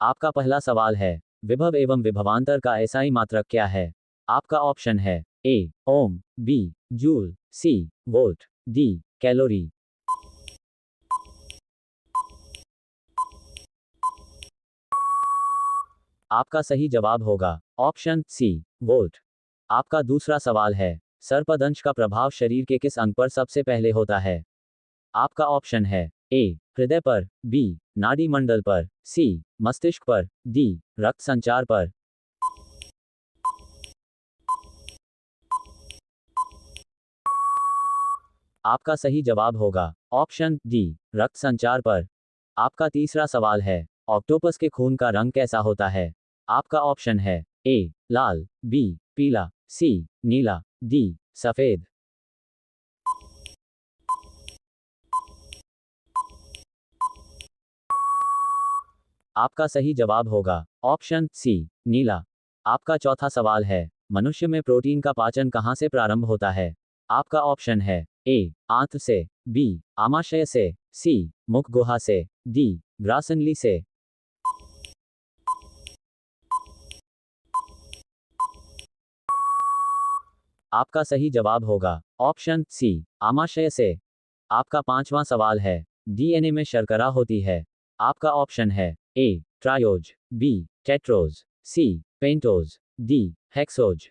आपका पहला सवाल है, विभव एवं विभवांतर का एसआई मात्रक क्या है? आपका ऑप्शन है A ohm, B joule, C volt, D calorie. आपका सही जवाब होगा ऑप्शन सी वोल्ट। आपका दूसरा सवाल है, सर्पदंश का प्रभाव शरीर के किस अंग पर सबसे पहले होता है? आपका ऑप्शन है ए हृदय पर, बी नाड़ी मंडल पर, सी मस्तिष्क पर, डी रक्त संचार पर। आपका सही जवाब होगा ऑप्शन डी रक्त संचार पर। आपका तीसरा सवाल है, ऑक्टोपस के खून का रंग कैसा होता है? आपका ऑप्शन है ए लाल, बी पीला, सी नीला, डी सफेद। आपका सही जवाब होगा ऑप्शन सी नीला। आपका चौथा सवाल है, मनुष्य में प्रोटीन का पाचन कहाँ से प्रारंभ होता है? आपका ऑप्शन है ए आंत से, बी आमाशय से, सी मुख गुहा से, डी ग्रासनली से। आपका सही जवाब होगा ऑप्शन सी आमाशय से। आपका पांचवां सवाल है, डीएनए में शर्करा होती है। आपका ऑप्शन है ए ट्रायोज, बी टेट्रोज, सी पेंटोज, डी हेक्सोज।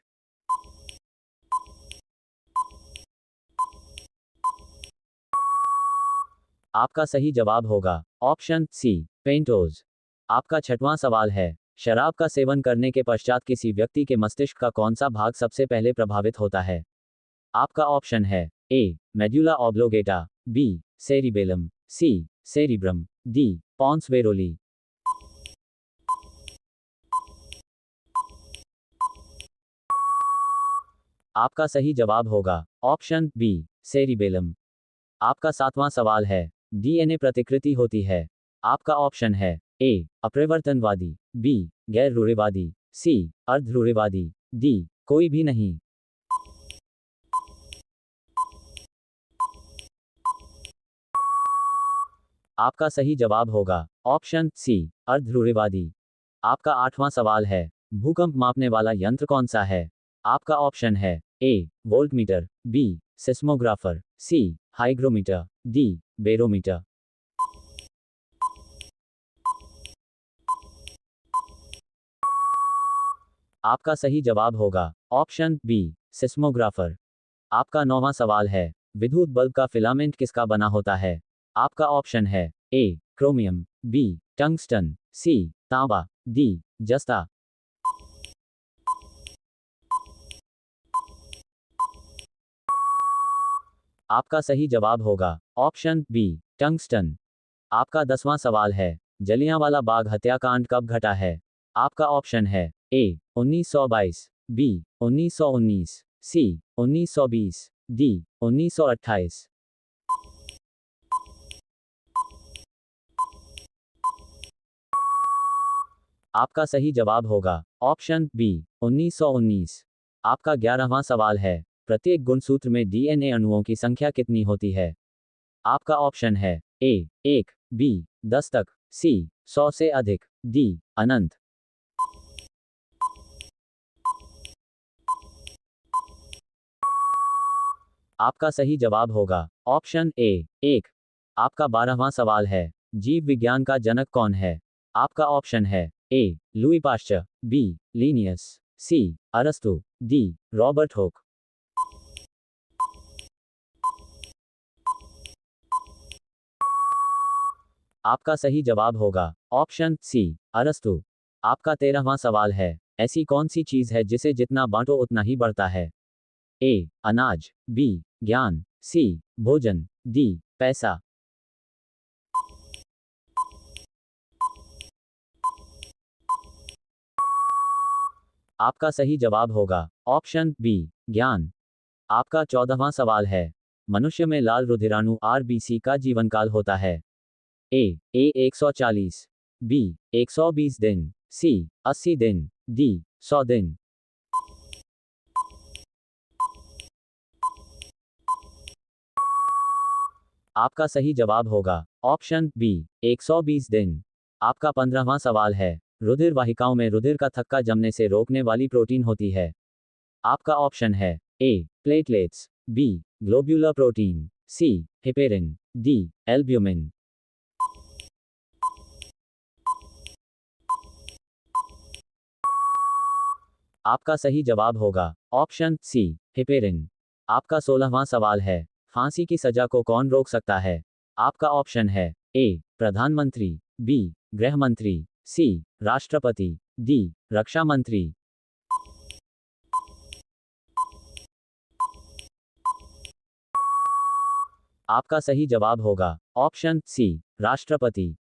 आपका सही जवाब होगा ऑप्शन सी पेंटोज। आपका छठवां सवाल है, शराब का सेवन करने के पश्चात किसी व्यक्ति के मस्तिष्क का कौन सा भाग सबसे पहले प्रभावित होता है? आपका ऑप्शन है ए मेड्यूला ऑब्लोगेटा, बी सेरिबेलम, सी सेरिब्रम, डी पॉन्स वेरोली। आपका सही जवाब होगा ऑप्शन बी सेरिबेलम। आपका सातवां सवाल है, डीएनए प्रतिकृति होती है। आपका ऑप्शन है ए अप्रवर्तनवादी, बी गैर रूढ़िवादी, सी अर्ध रूढ़िवादी, डी कोई भी नहीं। आपका सही जवाब होगा ऑप्शन सी अर्ध रूढ़िवादी। आपका आठवां सवाल है, भूकंप मापने वाला यंत्र कौन सा है? आपका ऑप्शन है ए वोल्टमीटर, बी सिस्मोग्राफर, सी हाइग्रोमीटर, डी बेरोमीटर। आपका सही जवाब होगा ऑप्शन बी सिस्मोग्राफर। आपका नौवां सवाल है, विद्युत बल्ब का फिलामेंट किसका बना होता है? आपका ऑप्शन है ए क्रोमियम, बी टंगस्टन, सी तांबा, डी जस्ता। आपका सही जवाब होगा ऑप्शन बी टंगस्टन। आपका 10वां सवाल है, जलियांवाला बाग हत्याकांड कब घटा है? आपका ऑप्शन है ए 1922, बी 1919, सी 1920, डी 1928। आपका सही जवाब होगा ऑप्शन बी 1919। आपका 11वां सवाल है, प्रत्येक गुणसूत्र में डीएनए अणुओं की संख्या कितनी होती है? आपका ऑप्शन है ए 1, बी 10 तक, सी 100 से अधिक, डी अनंत। आपका सही जवाब होगा ऑप्शन ए 1। आपका 12वां सवाल है, जीव विज्ञान का जनक कौन है? आपका ऑप्शन है ए लुई पाश्चर, बी लीनियस, सी अरस्तु, डी रॉबर्ट हुक। आपका सही जवाब होगा ऑप्शन सी अरस्तु। आपका 13वां सवाल है, ऐसी कौन सी चीज है जिसे जितना बांटो उतना ही बढ़ता है? ए अनाज, बी ज्ञान, सी भोजन, डी पैसा। आपका सही जवाब होगा ऑप्शन बी ज्ञान। आपका 14वां सवाल है, मनुष्य में लाल रुधिराणु आरबीसी का जीवनकाल होता है? ए 140, बी 120 दिन, सी 80 दिन, डी 100 दिन। आपका सही जवाब होगा ऑप्शन बी 120 दिन। आपका 15वां सवाल है, रुधिर वाहिकाओं में रुधिर का थक्का जमने से रोकने वाली प्रोटीन होती है। आपका ऑप्शन है ए प्लेटलेट्स, बी ग्लोब्यूलर प्रोटीन, सी हेपेरिन, डी एल्ब्यूमिन। आपका सही जवाब होगा ऑप्शन सी हेपेरिन। आपका 16वां सवाल है, फांसी की सजा को कौन रोक सकता है? आपका ऑप्शन है ए प्रधानमंत्री, बी गृह मंत्री, सी राष्ट्रपति, डी रक्षा मंत्री। आपका सही जवाब होगा ऑप्शन सी राष्ट्रपति।